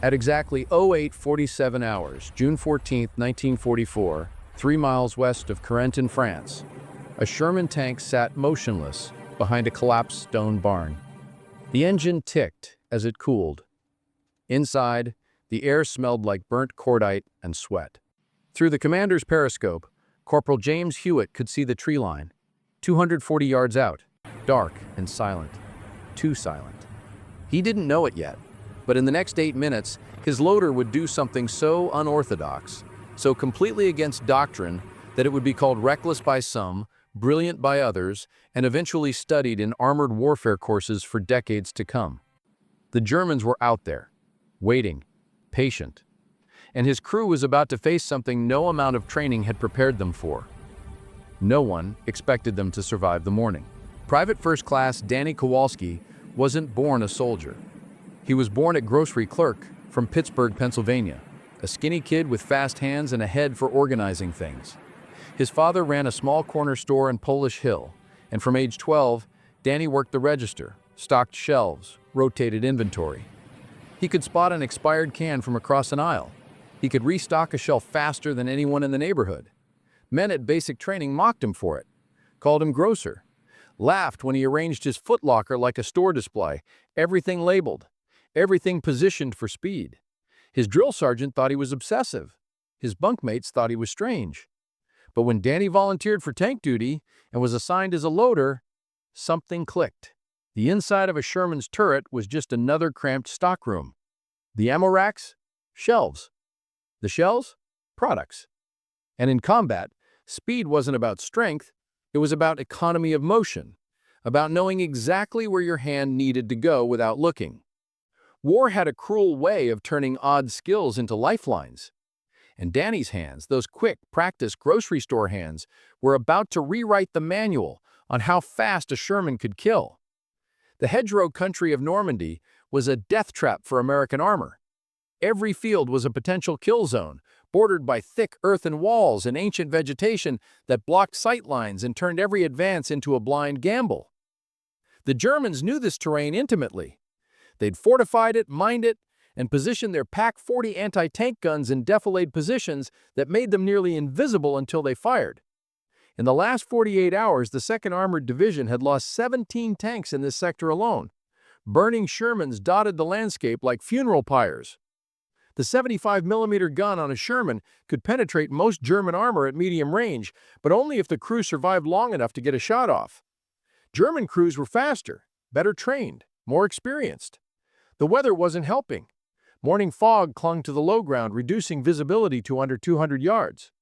At exactly 08:47 hours, June 14, 1944, 3 miles west of Corentin, France, a Sherman tank sat motionless behind a collapsed stone barn. The engine ticked as it cooled. Inside, the air smelled like burnt cordite and sweat. Through the commander's periscope, Corporal James Hewitt could see the tree line, 240 yards out, dark and silent. Too silent. He didn't know it yet, but in the next 8 minutes, his loader would do something so unorthodox, so completely against doctrine, that it would be called reckless by some, brilliant by others, and eventually studied in armored warfare courses for decades to come. The Germans were out there, waiting, patient, and his crew was about to face something no amount of training had prepared them for. No one expected them to survive the morning. Private First Class Danny Kowalski wasn't born a soldier. He was born a grocery clerk from Pittsburgh, Pennsylvania, a skinny kid with fast hands and a head for organizing things. His father ran a small corner store in Polish Hill, and from age 12, Danny worked the register, stocked shelves, rotated inventory. He could spot an expired can from across an aisle. He could restock a shelf faster than anyone in the neighborhood. Men at basic training mocked him for it, called him grocer, laughed when he arranged his footlocker like a store display, everything labeled, everything positioned for speed. His drill sergeant thought he was obsessive. His bunkmates thought he was strange. But when Danny volunteered for tank duty and was assigned as a loader, something clicked. The inside of a Sherman's turret was just another cramped stockroom. The ammo racks? Shelves. The shells? Products. And in combat, speed wasn't about strength, it was about economy of motion, about knowing exactly where your hand needed to go without looking. War had a cruel way of turning odd skills into lifelines. And Danny's hands, those quick, practiced grocery store hands, were about to rewrite the manual on how fast a Sherman could kill. The hedgerow country of Normandy was a death trap for American armor. Every field was a potential kill zone, bordered by thick earthen walls and ancient vegetation that blocked sight lines and turned every advance into a blind gamble. The Germans knew this terrain intimately. They'd fortified it, mined it, and positioned their PaK-40 anti-tank guns in defilade positions that made them nearly invisible until they fired. In the last 48 hours, the 2nd Armored Division had lost 17 tanks in this sector alone. Burning Shermans dotted the landscape like funeral pyres. The 75mm gun on a Sherman could penetrate most German armor at medium range, but only if the crew survived long enough to get a shot off. German crews were faster, better trained, more experienced. The weather wasn't helping. Morning fog clung to the low ground, reducing visibility to under 200 yards.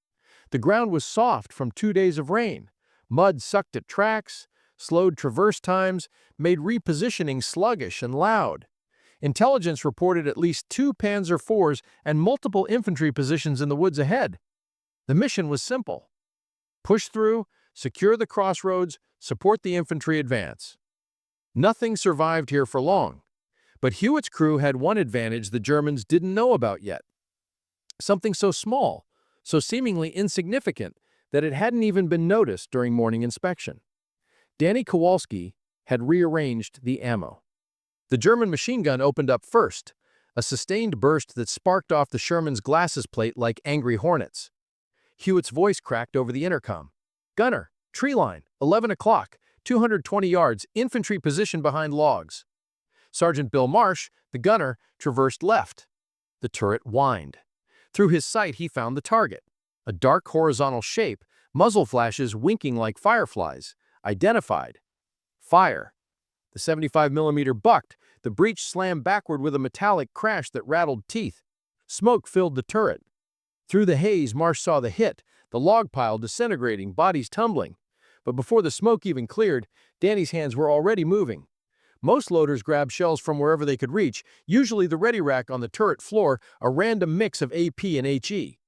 The ground was soft from 2 days of rain. Mud sucked at tracks, slowed traverse times, made repositioning sluggish and loud. Intelligence reported at least 2 Panzer IVs and multiple infantry positions in the woods ahead. The mission was simple. Push through, secure the crossroads, support the infantry advance. Nothing survived here for long. But Hewitt's crew had one advantage the Germans didn't know about yet. Something so small, so seemingly insignificant, that it hadn't even been noticed during morning inspection. Danny Kowalski had rearranged the ammo. The German machine gun opened up first, a sustained burst that sparked off the Sherman's glasses plate like angry hornets. Hewitt's voice cracked over the intercom. "Gunner, tree line, 11 o'clock, 220 yards, infantry position behind logs." Sergeant Bill Marsh, the gunner, traversed left. The turret whined. Through his sight, he found the target. A dark horizontal shape, muzzle flashes winking like fireflies. Identified. Fire. The 75mm bucked. The breech slammed backward with a metallic crash that rattled teeth. Smoke filled the turret. Through the haze, Marsh saw the hit, the log pile disintegrating, bodies tumbling. But before the smoke even cleared, Danny's hands were already moving. Most loaders grabbed shells from wherever they could reach, usually the ready rack on the turret floor, a random mix of AP and HE.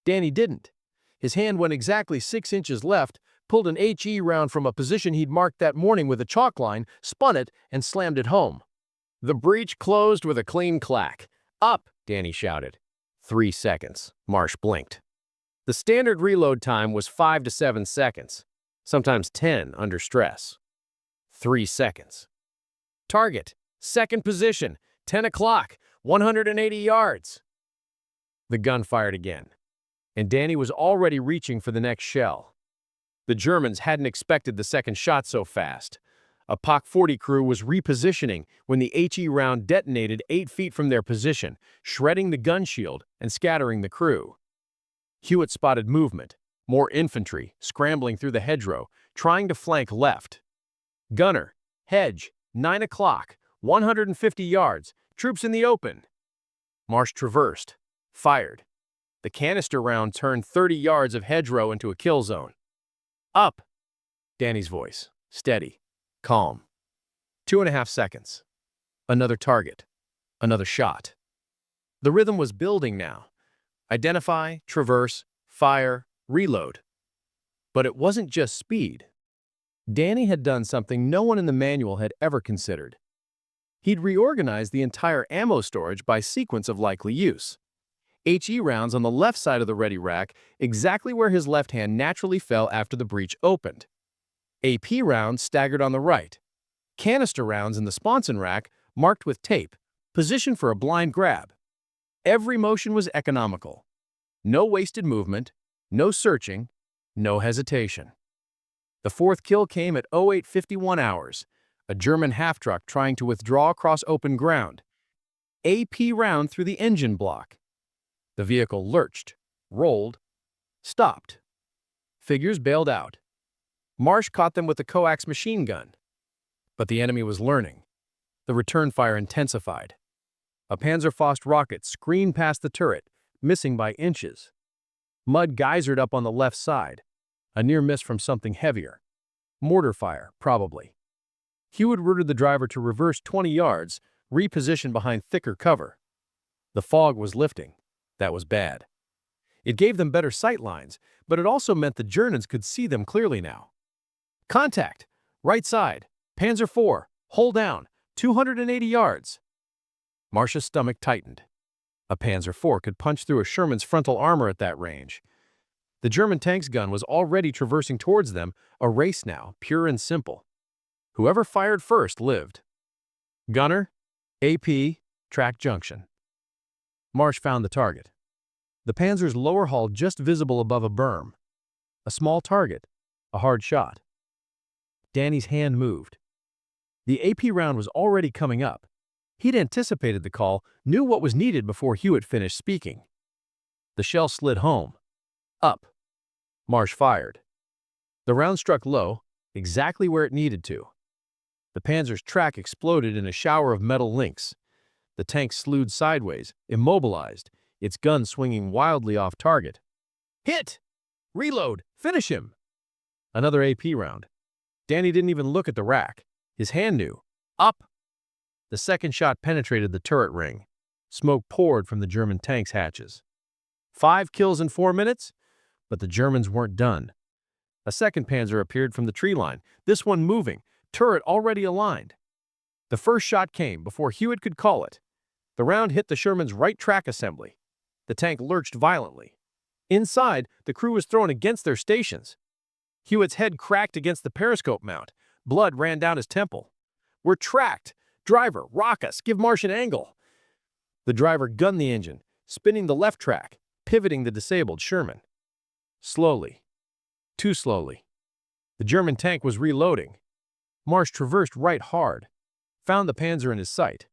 Danny didn't. His hand went exactly 6 inches left, pulled an HE round from a position he'd marked that morning with a chalk line, spun it, and slammed it home. The breech closed with a clean clack. "Up!" Danny shouted. 3 seconds. Marsh blinked. The standard reload time was 5 to 7 seconds, sometimes 10 under stress. 3 seconds. Target, second position, 10 o'clock, 180 yards. The gun fired again, and Danny was already reaching for the next shell. The Germans hadn't expected the second shot so fast. A POC-40 crew was repositioning when the HE round detonated 8 feet from their position, shredding the gun shield and scattering the crew. Hewitt spotted movement, more infantry scrambling through the hedgerow, trying to flank left. Gunner, hedge, 9 o'clock, 150 yards, troops in the open. Marsh traversed, fired. The canister round turned 30 yards of hedgerow into a kill zone. Up! Danny's voice, steady, calm. 2.5 seconds. Another target. Another shot. The rhythm was building now. Identify, traverse, fire, reload. But it wasn't just speed. Danny had done something no one in the manual had ever considered. He'd reorganized the entire ammo storage by sequence of likely use. HE rounds on the left side of the ready rack, exactly where his left hand naturally fell after the breech opened. AP rounds staggered on the right. Canister rounds in the sponson rack, marked with tape, positioned for a blind grab. Every motion was economical. No wasted movement, no searching, no hesitation. The fourth kill came at 08:51 hours, a German half-truck trying to withdraw across open ground. AP round through the engine block. The vehicle lurched, rolled, stopped. Figures bailed out. Marsh caught them with the coax machine gun. But the enemy was learning. The return fire intensified. A Panzerfaust rocket screamed past the turret, missing by inches. Mud geysered up on the left side, a near miss from something heavier. Mortar fire, probably. Hewitt ordered the driver to reverse 20 yards, reposition behind thicker cover. The fog was lifting. That was bad. It gave them better sight lines, but it also meant the Germans could see them clearly now. Contact! Right side! Panzer IV! Hold down! 280 yards! Marsh's stomach tightened. A Panzer IV could punch through a Sherman's frontal armor at that range. The German tank's gun was already traversing towards them, a race now, pure and simple. Whoever fired first lived. Gunner, AP, track junction. Marsh found the target. The Panzer's lower hull just visible above a berm. A small target, a hard shot. Danny's hand moved. The AP round was already coming up. He'd anticipated the call, knew what was needed before Hewitt finished speaking. The shell slid home. Up. Marsh fired. The round struck low, exactly where it needed to. The Panzer's track exploded in a shower of metal links. The tank slewed sideways, immobilized, its gun swinging wildly off target. Hit! Reload! Finish him! Another AP round. Danny didn't even look at the rack. His hand knew. Up! The second shot penetrated the turret ring. Smoke poured from the German tank's hatches. 5 kills in 4 minutes? But the Germans weren't done. A second Panzer appeared from the tree line, this one moving, turret already aligned. The first shot came before Hewitt could call it. The round hit the Sherman's right track assembly. The tank lurched violently. Inside, the crew was thrown against their stations. Hewitt's head cracked against the periscope mount. Blood ran down his temple. We're tracked! Driver, rock us! Give Marsh an angle! The driver gunned the engine, spinning the left track, pivoting the disabled Sherman. Slowly. Too slowly. The German tank was reloading. Marsh traversed right hard. Found the Panzer in his sight.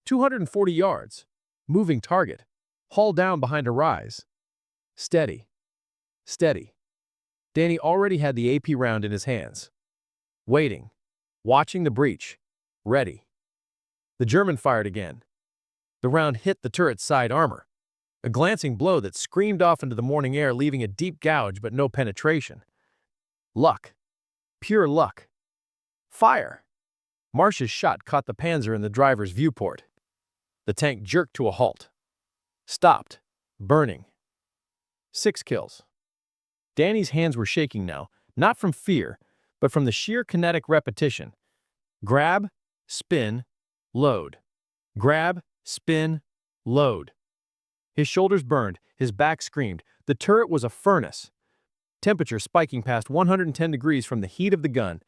240 yards. Moving target. Hull down behind a rise. Steady. Steady. Danny already had the AP round in his hands. Waiting. Watching the breach. Ready. The German fired again. The round hit the turret's side armor. A glancing blow that screamed off into the morning air, leaving a deep gouge but no penetration. Luck. Pure luck. Fire. Marsh's shot caught the Panzer in the driver's viewport. The tank jerked to a halt. Stopped. Burning. 6 kills. Danny's hands were shaking now, not from fear, but from the sheer kinetic repetition. Grab, spin, load. Grab, spin, load. His shoulders burned, his back screamed. The turret was a furnace. Temperature spiking past 110 degrees from the heat of the gun,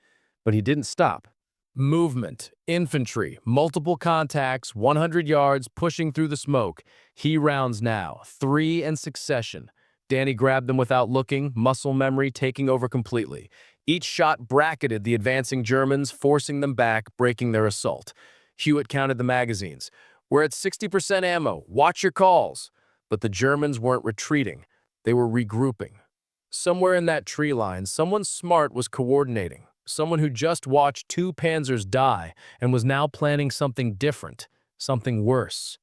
but he didn't stop. Movement, infantry, multiple contacts, 100 yards, pushing through the smoke. He rounds now, 3 in succession. Danny grabbed them without looking, muscle memory taking over completely. Each shot bracketed the advancing Germans, forcing them back, breaking their assault. Hewitt counted the magazines. "We're at 60% ammo. Watch your calls." But the Germans weren't retreating. They were regrouping. Somewhere in that tree line, someone smart was coordinating. Someone who just watched 2 panzers die and was now planning something different, something worse.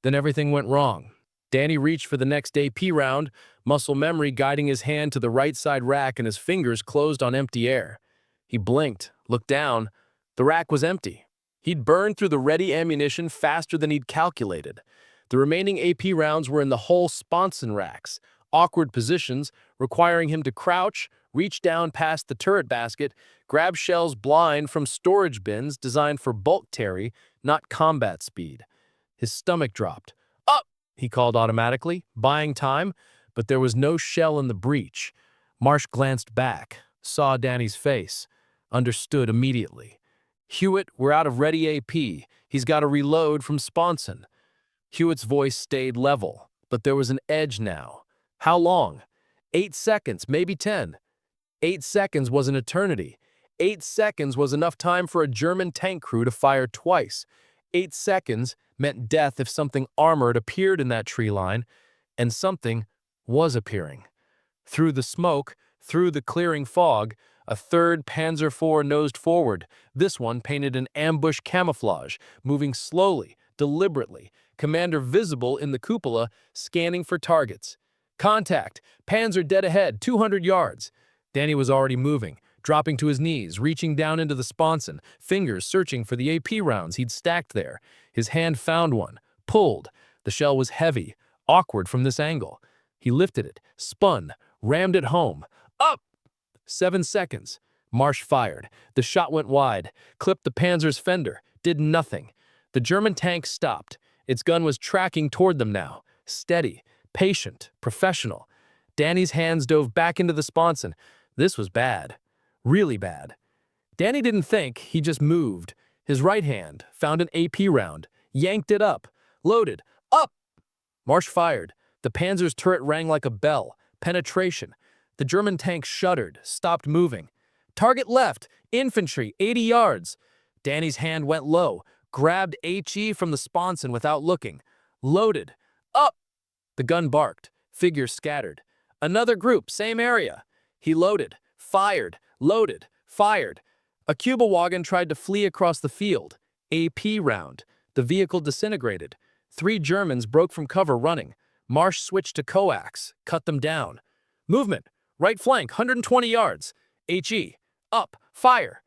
Then everything went wrong. Danny reached for the next AP round, muscle memory guiding his hand to the right side rack and his fingers closed on empty air. He blinked, looked down. The rack was empty. He'd burned through the ready ammunition faster than he'd calculated. The remaining AP rounds were in the whole sponson racks, awkward positions requiring him to crouch, reach down past the turret basket, grab shells blind from storage bins designed for bulk carry, not combat speed. His stomach dropped. "Up!" he called automatically, buying time, but there was no shell in the breach. Marsh glanced back, saw Danny's face, understood immediately. "Hewitt, we're out of ready AP. He's got to reload from sponson." Hewitt's voice stayed level, but there was an edge now. How long? 8 seconds, maybe 10. 8 seconds was an eternity. 8 seconds was enough time for a German tank crew to fire twice. 8 seconds meant death if something armored appeared in that tree line, and something was appearing. Through the smoke, through the clearing fog, a third Panzer IV nosed forward. This one painted in ambush camouflage, moving slowly, deliberately, commander visible in the cupola, scanning for targets. "Contact! Panzer dead ahead, 200 yards. Danny was already moving, dropping to his knees, reaching down into the sponson, fingers searching for the AP rounds he'd stacked there. His hand found one, pulled. The shell was heavy, awkward from this angle. He lifted it, spun, rammed it home. Up! 7 seconds. Marsh fired. The shot went wide, clipped the Panzer's fender, did nothing. The German tank stopped. Its gun was tracking toward them now, steady, patient, professional. Danny's hands dove back into the sponson. This was bad. Really bad. Danny didn't think, he just moved. His right hand found an AP round, yanked it up, loaded. Up! Marsh fired. The Panzer's turret rang like a bell. Penetration. The German tank shuddered, stopped moving. "Target left, infantry, 80 yards. Danny's hand went low, grabbed HE from the sponson without looking. Loaded. Up! The gun barked. Figures scattered. Another group, same area. He loaded, fired, loaded, fired. A Kübelwagen tried to flee across the field. AP round. The vehicle disintegrated. 3 Germans broke from cover running. Marsh switched to coax, cut them down. Movement. Right flank, 120 yards. HE. Up. Fire.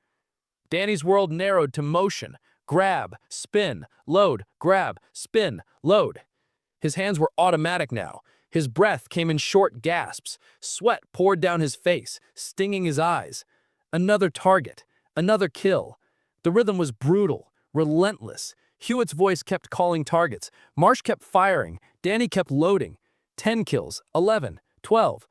Danny's world narrowed to motion. Grab, spin, load, grab, spin, load. His hands were automatic now. His breath came in short gasps. Sweat poured down his face, stinging his eyes. Another target. Another kill. The rhythm was brutal, relentless. Hewitt's voice kept calling targets. Marsh kept firing. Danny kept loading. 10 kills, 11, 12.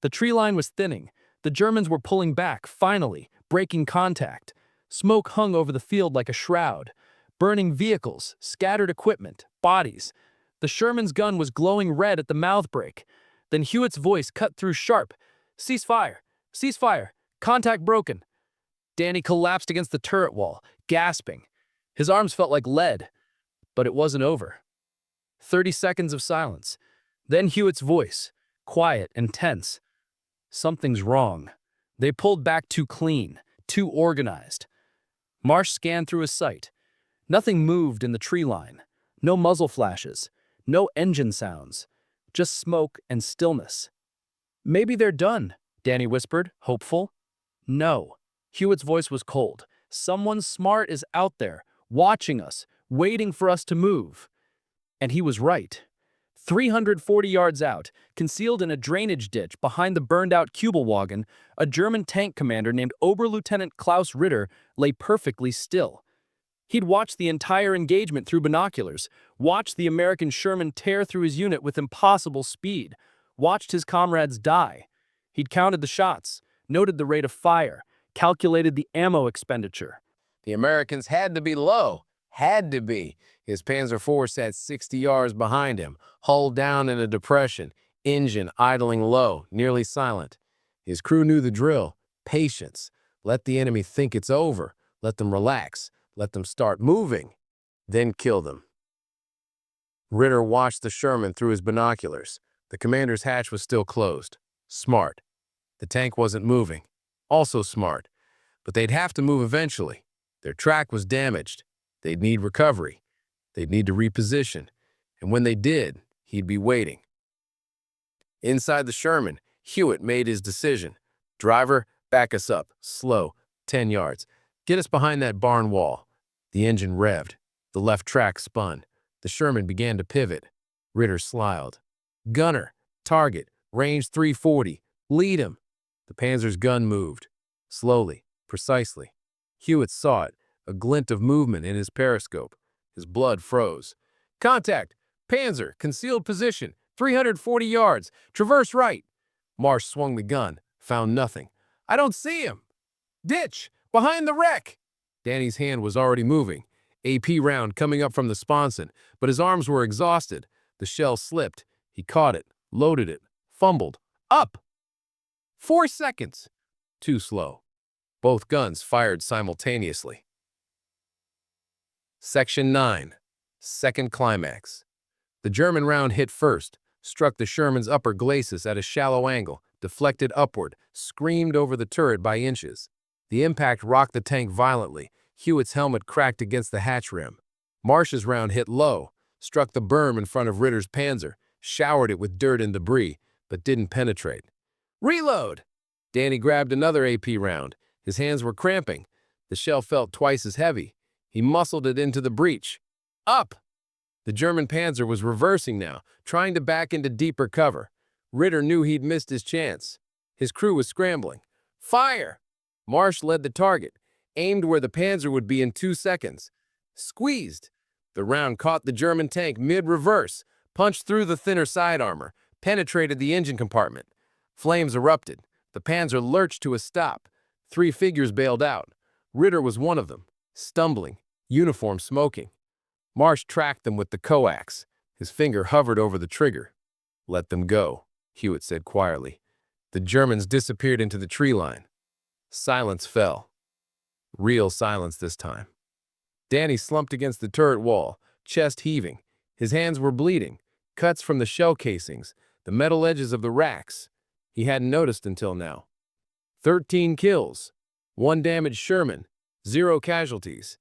The tree line was thinning. The Germans were pulling back, finally, breaking contact. Smoke hung over the field like a shroud. Burning vehicles, scattered equipment, bodies. The Sherman's gun was glowing red at the mouth break. Then Hewitt's voice cut through sharp. "Cease fire! Cease fire! Contact broken!" Danny collapsed against the turret wall, gasping. His arms felt like lead, but it wasn't over. 30 seconds of silence. Then Hewitt's voice, quiet and tense. "Something's wrong." They pulled back too clean, too organized. Marsh scanned through his sight. Nothing moved in the tree line. No muzzle flashes. No engine sounds. Just smoke and stillness. "Maybe they're done," Danny whispered, hopeful. "No." Hewitt's voice was cold. "Someone smart is out there, watching us, waiting for us to move." And he was right. 340 yards out, concealed in a drainage ditch behind the burned-out Kübelwagen, a German tank commander named Oberlieutenant Klaus Ritter lay perfectly still. He'd watched the entire engagement through binoculars, watched the American Sherman tear through his unit with impossible speed, watched his comrades die. He'd counted the shots, noted the rate of fire, calculated the ammo expenditure. The Americans had to be low. Had to be. His Panzer IV sat 60 yards behind him, hull down in a depression, engine idling low, nearly silent. His crew knew the drill. Patience. Let the enemy think it's over. Let them relax. Let them start moving. Then kill them. Ritter watched the Sherman through his binoculars. The commander's hatch was still closed. Smart. The tank wasn't moving. Also smart. But they'd have to move eventually. Their track was damaged. They'd need recovery. They'd need to reposition. And when they did, he'd be waiting. Inside the Sherman, Hewitt made his decision. Driver, back us up. Slow. 10 yards. Get us behind that barn wall. The engine revved. The left track spun. The Sherman began to pivot. Ritter smiled. Gunner, target, range 340. Lead him. The Panzer's gun moved. Slowly, precisely. Hewitt saw it, a glint of movement in his periscope. His blood froze. Contact! Panzer, concealed position, 340 yards, traverse right. Marsh swung the gun, found nothing. I don't see him. Ditch! Behind the wreck! Danny's hand was already moving. AP round coming up from the sponson, but his arms were exhausted. The shell slipped. He caught it, loaded it, fumbled. Up! 4 seconds. Too slow. Both guns fired simultaneously. Section 9. Second climax. The German round hit first, struck the Sherman's upper glacis at a shallow angle, deflected upward, screamed over the turret by inches. The impact rocked the tank violently. Hewitt's helmet cracked against the hatch rim. Marsh's round hit low, struck the berm in front of Ritter's Panzer, showered it with dirt and debris, but didn't penetrate. Reload! Danny grabbed another AP round. His hands were cramping. The shell felt twice as heavy. He muscled it into the breech. Up! The German Panzer was reversing now, trying to back into deeper cover. Ritter knew he'd missed his chance. His crew was scrambling. Fire! Marsh led the target, aimed where the Panzer would be in 2 seconds. Squeezed. The round caught the German tank mid-reverse, punched through the thinner side armor, penetrated the engine compartment. Flames erupted. The Panzer lurched to a stop. 3 figures bailed out. Ritter was one of them, stumbling, uniform smoking. Marsh tracked them with the coax. His finger hovered over the trigger. Let them go, Hewitt said quietly. The Germans disappeared into the tree line. Silence fell. Real silence this time. Danny slumped against the turret wall, chest heaving. His hands were bleeding, cuts from the shell casings, the metal edges of the racks. He hadn't noticed until now. 13 kills, 1 damaged Sherman, 0 casualties.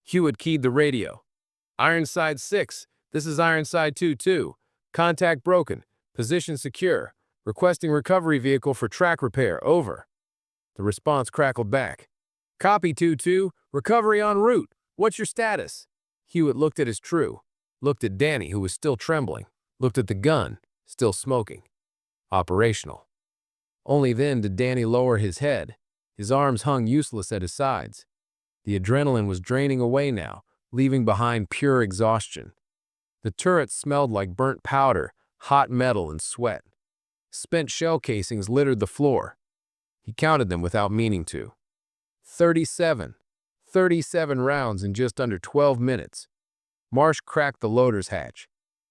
Hewitt keyed the radio. Ironside 6, this is Ironside 2-2. Contact broken, position secure. Requesting recovery vehicle for track repair, over. The response crackled back. Copy 2-2, recovery en route. What's your status? Hewitt looked at his crew, looked at Danny, who was still trembling, looked at the gun, still smoking. Operational. Only then did Danny lower his head. His arms hung useless at his sides. The adrenaline was draining away now, leaving behind pure exhaustion. The turret smelled like burnt powder, hot metal, and sweat. Spent shell casings littered the floor. He counted them without meaning to. 37. 37 rounds in just under 12 minutes. Marsh cracked the loader's hatch.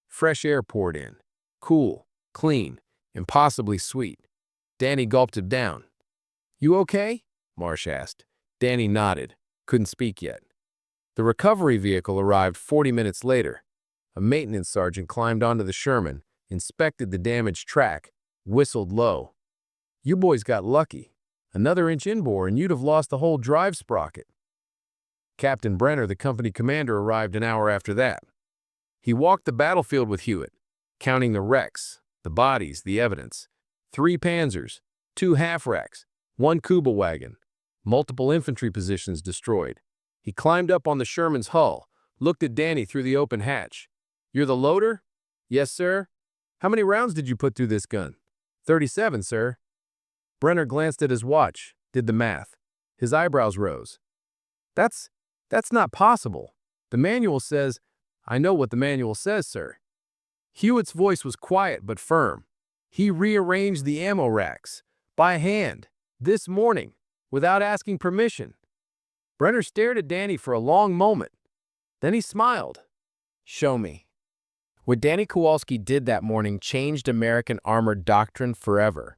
Fresh air poured in. Cool, clean, impossibly sweet. Danny gulped it down. You okay? Marsh asked. Danny nodded. Couldn't speak yet. The recovery vehicle arrived 40 minutes later. A maintenance sergeant climbed onto the Sherman, inspected the damaged track, whistled low. You boys got lucky. Another inch inbore and you'd have lost the whole drive sprocket. Captain Brenner, the company commander, arrived an hour after that. He walked the battlefield with Hewitt, counting the wrecks, the bodies, the evidence. 3 Panzers, 2 half-racks, 1 Kuba wagon, multiple infantry positions destroyed. He climbed up on the Sherman's hull, looked at Danny through the open hatch. You're the loader? Yes, sir. How many rounds did you put through this gun? 37, sir. Brenner glanced at his watch, did the math. His eyebrows rose. That's not possible. The manual says, I know what the manual says, sir. Hewitt's voice was quiet but firm. He rearranged the ammo racks, by hand, this morning, without asking permission. Brenner stared at Danny for a long moment. Then he smiled. "Show me." What Danny Kowalski did that morning changed American armored doctrine forever.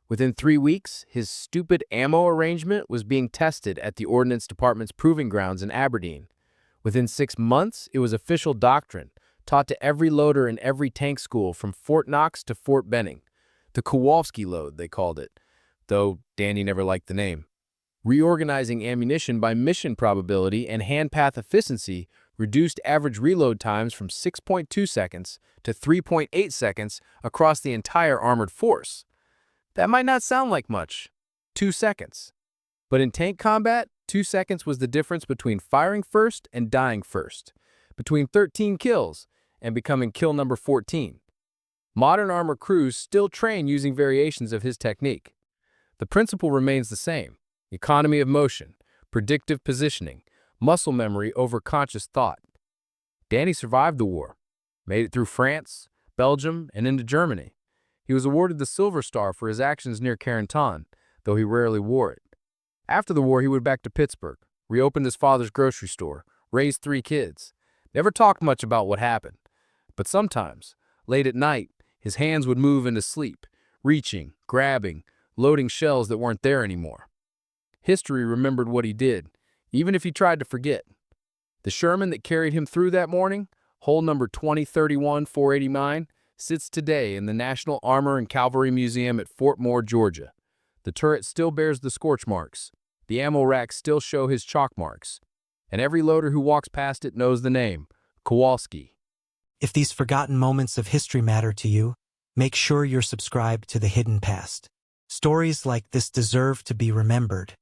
Within 3 weeks, his stupid ammo arrangement was being tested at the Ordnance Department's proving grounds in Aberdeen. Within 6 months, it was official doctrine, taught to every loader in every tank school from Fort Knox to Fort Benning. The Kowalski load, they called it, though Danny never liked the name. Reorganizing ammunition by mission probability and hand path efficiency reduced average reload times from 6.2 seconds to 3.8 seconds across the entire armored force. That might not sound like much, 2 seconds. But in tank combat, 2 seconds was the difference between firing first and dying first, between 13 kills and becoming kill number 14. Modern armor crews still train using variations of his technique. The principle remains the same: economy of motion, predictive positioning, muscle memory over conscious thought. Danny survived the war, made it through France, Belgium, and into Germany. He was awarded the Silver Star for his actions near Carentan, though he rarely wore it. After the war, he went back to Pittsburgh, reopened his father's grocery store, raised 3 kids. Never talked much about what happened. But sometimes, late at night, his hands would move into sleep, reaching, grabbing, loading shells that weren't there anymore. History remembered what he did, even if he tried to forget. The Sherman that carried him through that morning, hull number 2031-489, sits today in the National Armor and Cavalry Museum at Fort Moore, Georgia. The turret still bears the scorch marks. The ammo racks still show his chalk marks. And every loader who walks past it knows the name, Kowalski. If these forgotten moments of history matter to you, make sure you're subscribed to The Hidden Past. Stories like this deserve to be remembered.